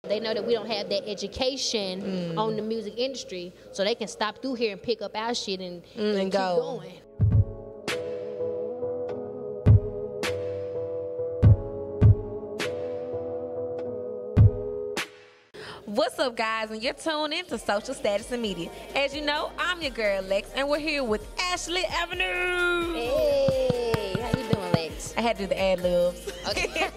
They know that we don't have that education on the music industry, so they can stop through here and pick up our shit and keep going. What's up, guys? And you're tuned in to Social Status and Media. As you know, I'm your girl, Lex, and we're here with Ashley Aveune. Hey, how you doing, Lex? I had to do the ad-libs. Okay.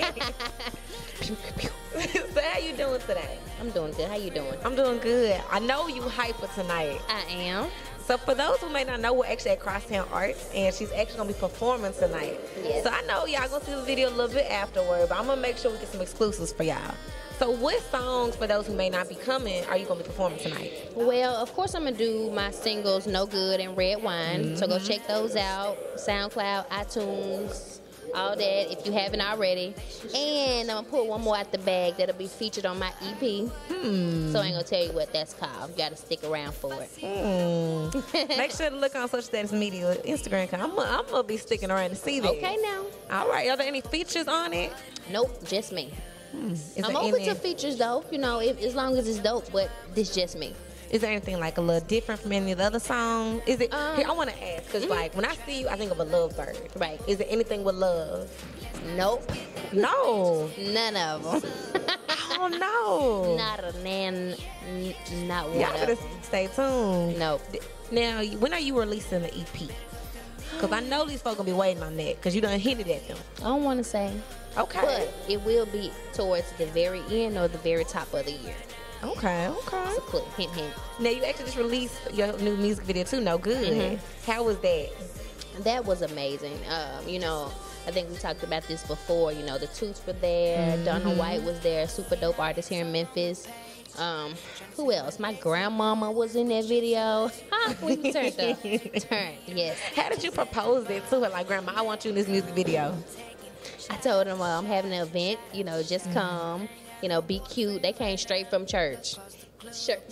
So how you doing today? I'm doing good. How you doing? I'm doing good. I know you hyper tonight. I am. So for those who may not know, we're actually at Crosstown Arts, and she's actually going to be performing tonight. Yes. So I know y'all going to see the video a little bit afterward, but I'm going to make sure we get some exclusives for y'all. So what songs, for those who may not be coming, are you going to be performing tonight? Well, of course I'm going to do my singles, No Good and Red Wine. So go check those out. SoundCloud, iTunes, all that if you haven't already. And I'm going to put one more out the bag that'll be featured on my EP. So I ain't going to tell you what that's called. You got to stick around for it. Make sure to look on Social Status Media Instagram, because I'm going to be sticking around to see that. Okay, now. All right. Are there any features on it? Nope, just me. I'm there open to features, though, you know, as long as it's dope, but this just me. Is there anything like a little different from any of the other songs? Is it? Here, I want to ask, because like when I see you, I think of a lovebird. Right. Is there anything with love? Nope. No. None of them. Oh no. Not one Y'all of better them. stay tuned. Nope. Now, when are you releasing the EP? Because I know these folks gonna be waiting on that, because you done hinted at them. I don't want to say. Okay. But it will be towards the very end or the very top of the year. Okay. It's a clue. Hint, hint. Now, you actually just released your new music video too, No Good. How was that? That was amazing. You know, I think we talked about this before. You know, the Toots were there. Donna White was there. Super dope artist here in Memphis. Who else? My grandmama was in that video. We turned up. Yes. How did you propose that to her? Like, Grandma, I want you in this music video. I told them I'm having an event. You know, just come. You know, be cute. They came straight from church.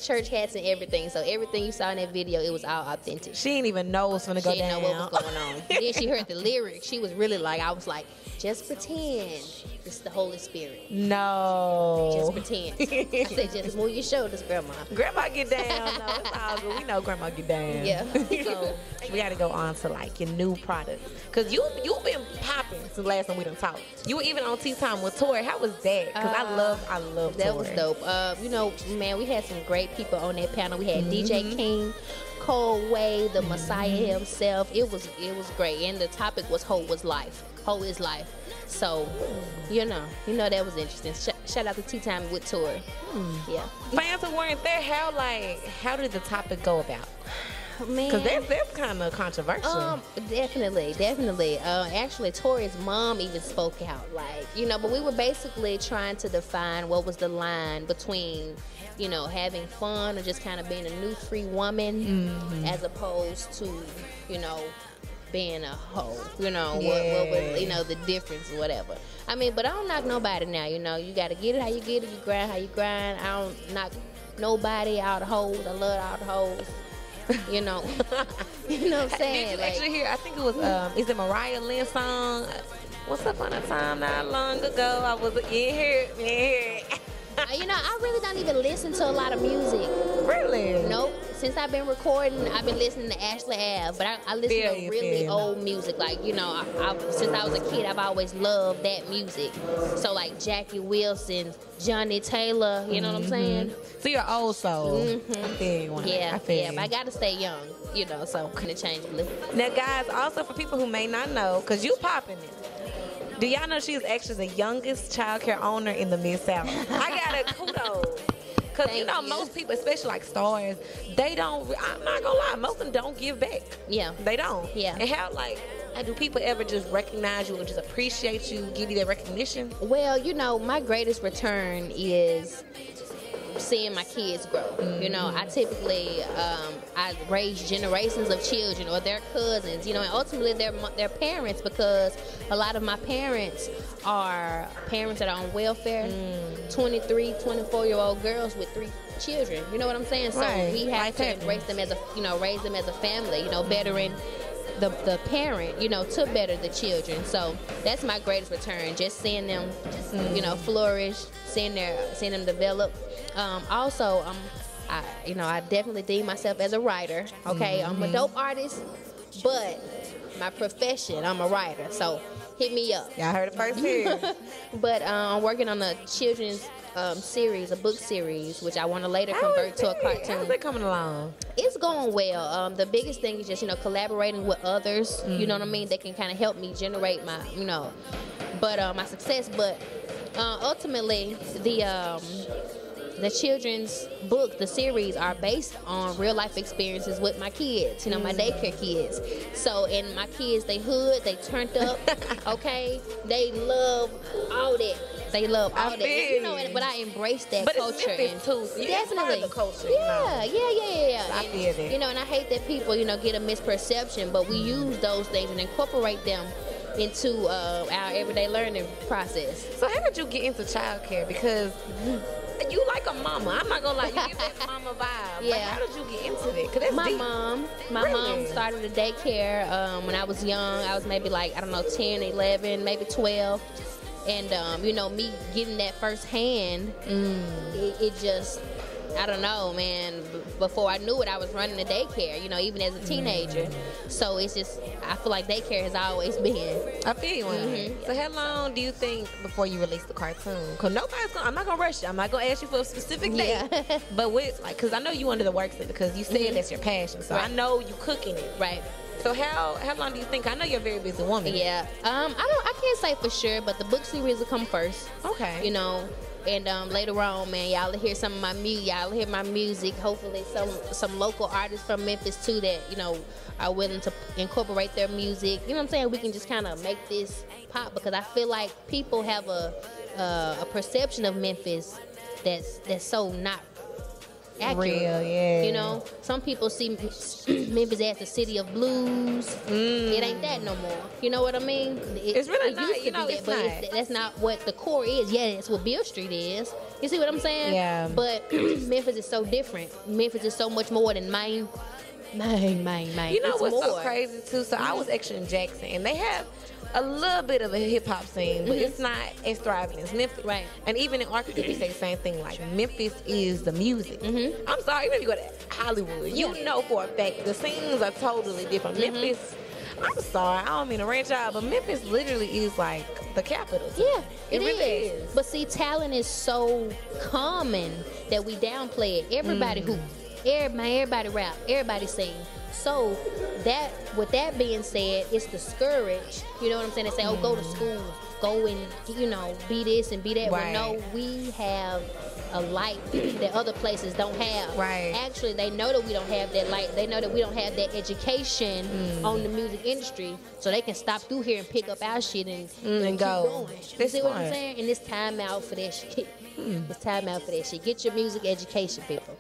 Church hats and everything. So everything you saw in that video, it was all authentic. She didn't even know it was gonna go down. She didn't know what was going on. Then she heard the lyrics. She was really like, I was like, just pretend it's the Holy Spirit. No. Just pretend. I said, just move your shoulders, Grandma. Grandma get down. No, it's all good. We know Grandma get down. Yeah. So we got to go on to like your new product, because you've been popping since the last time we done talked. You were even on Tea Time with Tori. How was that? Because I love that Tori. was dope. You know, man, we had some great people on that panel. We had DJ King, Cold Way, the Messiah himself. It was great, and the topic was Hoe is Life. Hoe is Life. So, you know that was interesting. Shout out to Tea Time with Tori. Yeah. Fans who weren't there, how did the topic go about? Man, because that's kind of controversial. Definitely. Actually, Tori's mom even spoke out, like, you know. But we were basically trying to define what was the line between, you know, having fun or just kind of being a new free woman, as opposed to, you know, being a hoe. You know, what was, you know, the difference or whatever. I mean, but I don't knock nobody now. You know, you got to get it how you get it. You grind how you grind. I don't knock nobody out of hoes. I love all the hoes. You know, you know what I'm saying? Did you actually hear? I think it was is it Mariah Lynn's song? Once upon a time, not long ago, I was here. You know, I really don't even listen to a lot of music. Really? Nope. Since I've been recording, I've been listening to Ashley Ave, but I listen to really old music. Like, you know, since I was a kid, I've always loved that music. So, like Jackie Wilson, Johnny Taylor, you know what I'm saying? So you're old soul. I feel you. Yeah, but I got to stay young, you know, so kind of changeably. Now, guys, also for people who may not know, because you popping it, do y'all know she's actually the youngest child care owner in the Mid-South? I got a kudos. Because, you know, most people, especially like stars, they don't, I'm not going to lie, most of them don't give back. Yeah. They don't. Yeah. And how, like, do people ever just recognize you or just appreciate you, give you that recognition? Well, you know, my greatest return is seeing my kids grow. You know, I typically I raise generations of children or their cousins, you know, and ultimately their parents, because a lot of my parents are parents that are on welfare, 23, 24-year-old girls with 3 children. You know what I'm saying? So we have to raise them as a, you know, raise them as a family, you know, bettering the parent, you know, to better the children. So that's my greatest return, just seeing them, you know, flourish, seeing them develop. Also, I definitely deem myself as a writer. Okay, I'm a dope artist, but my profession, I'm a writer. So hit me up. Y'all heard it first here. But I'm working on a children's series, a book series, which I want to later convert to a cartoon. How's it coming along? It's going well. The biggest thing is just, you know, collaborating with others. You know what I mean? They can kind of help me generate my, you know, my success. But ultimately, the children's book, the series, are based on real life experiences with my kids, you know, my daycare kids. So, and my kids, they hood, they turned up, okay? They love all that. They love all that. And, you know, but I embrace that culture. And too. So definitely. The culture. Yeah. I feel it. You know, and I hate that people, you know, get a misperception, but we use those things and incorporate them into our everyday learning process. So how did you get into childcare? Because you like a mama. I'm not gonna lie, you give that mama vibe. Yeah. Like, how did you get into it? Cause that's my deep. mom started a daycare when I was young. I was maybe like, I don't know, 10, 11, maybe 12. And, you know, me getting that firsthand, it just, I don't know, man. Before I knew it, I was running a daycare, you know, even as a teenager. So it's just, I feel like daycare has always been. I feel you. So how long do you think before you release the cartoon? Because I'm not going to rush you. I'm not going to ask you for a specific date. Yeah. But with, like, because I know you under the works because you said that's your passion. So I know you cooking it. Right. So how long do you think? I know you're a very busy woman. Yeah. I can't say for sure, but the book series will come first. Okay. You know, and later on, man, y'all will hear some of my music. Y'all will hear my music. Hopefully, some local artists from Memphis too that, you know, are willing to incorporate their music. You know what I'm saying? We can just kind of make this pop, because I feel like people have a perception of Memphis that's so not accurate. Real, yeah. You know, some people see Memphis as the city of blues. It ain't that no more. You know what I mean? It's really not. Used to You know, be it's that, not. but that's not what the core is. Yeah, that's what Beale Street is. You see what I'm saying? Yeah. But Memphis is so different. Memphis is so much more than Maine. You know it's what's more. so crazy too? So I was actually in Jackson, and they have a little bit of a hip hop scene, but it's not as thriving as Memphis. Right. And even in Arkansas, they say the same thing. Like, Memphis is the music. I'm sorry, even if you go to Hollywood, you know for a fact the scenes are totally different. Memphis, I'm sorry, I don't mean to rant y'all, but Memphis literally is like the capital. Yeah, it really is. But see, talent is so common that we downplay it. Everybody hoop, everybody rap, everybody sing. So that, with that being said, it's discouraged. You know what I'm saying? They say, oh, go to school, go and, you know, be this and be that. Right. Well, no, we have a light that other places don't have. Right. Actually, they know that we don't have that light. They know that we don't have that education on the music industry, so they can stop through here and pick up our shit and keep go. going. You see what I'm saying? And it's time out for that shit. It's time out for that shit. Get your music education, people.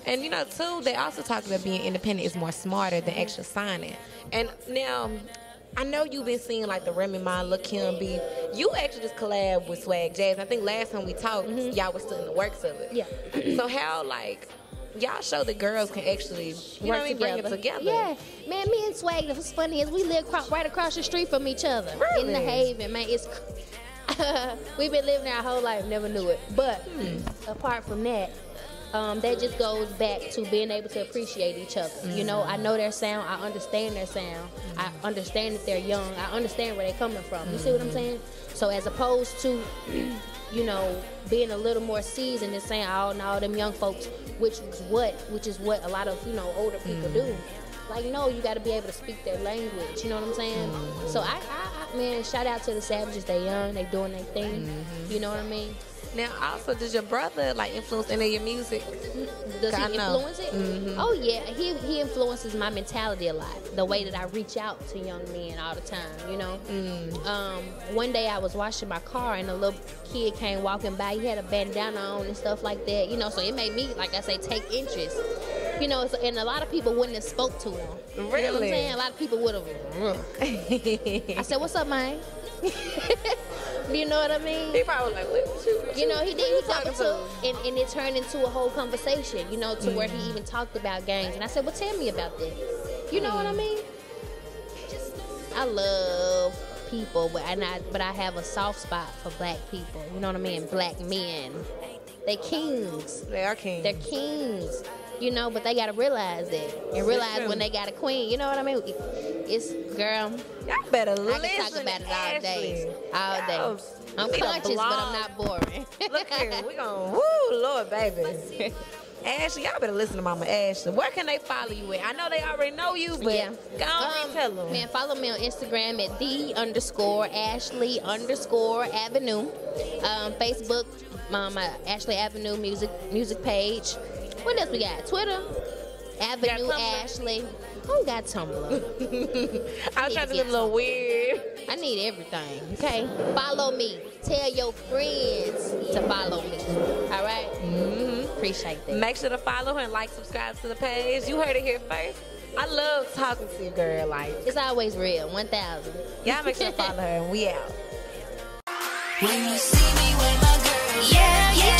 And you know, too, they also talk about being independent is more smarter than extra signing. And now, I know you've been seeing like the Remy Ma, Lil Kim beef. You actually just collab with Swag Jazz. I think last time we talked, y'all were still in the works of it. Yeah. So how, like, y'all show that girls can actually, you know what I mean, bring it together. Yeah. Man, me and Swag, what's funny is we live right across the street from each other. Really? In the Haven, man. It's we've been living there our whole life, never knew it. But apart from that, that just goes back to being able to appreciate each other. You know, I know their sound. I understand their sound. I understand that they're young. I understand where they're coming from. You see what I'm saying? So as opposed to, you know, being a little more seasoned and saying, oh, no, them young folks, which is what a lot of, you know, older people do. Like, no, you got to be able to speak their language. You know what I'm saying? So I man, shout out to the Savages. They young. They doing their thing. You know what I mean? Now, also, does your brother like influence any of your music? Does he influence it? Oh yeah, he influences my mentality a lot. The way that I reach out to young men all the time, you know. One day I was washing my car and a little kid came walking by. He had a bandana on and stuff like that, you know. So it made me, like I say, take interest. You know, and a lot of people wouldn't have spoke to him. Really? You know what I'm saying? A lot of people would have. I said, "What's up, man?" You know what I mean? He probably was like, what you know, he did. He talked to, and it turned into a whole conversation, you know, to where he even talked about games. And I said, well, tell me about that. You know what I mean? I love people, but I have a soft spot for black people. You know what I mean? Black men. They kings. They are kings. They're kings. You know, but they gotta realize that and realize when they got a queen. You know what I mean? It's girl. Y'all better listen. I can talk about it all day. All day. I'm need a conscious, but I'm blog. not boring. Look here, we gon' woo, Lord, baby. Ashley, y'all better listen to Mama Ashley. Where can they follow you at? I know they already know you, but go on and tell them. Man, follow me on Instagram at _Ashley_Avenue. Facebook, my Ashley Avenue music page. What else we got? Twitter, Avenue Ashley. Who got Tumblr? I was trying to look a little weird. I need everything. Okay, follow me. Tell your friends to follow me. All right. Appreciate that. Make sure to follow her and subscribe to the page. You heard it here first. I love talking to you, girl. Like, it's always real. 1,000. Y'all make sure to follow her, and we out. When you see me with my girl, yeah, yeah.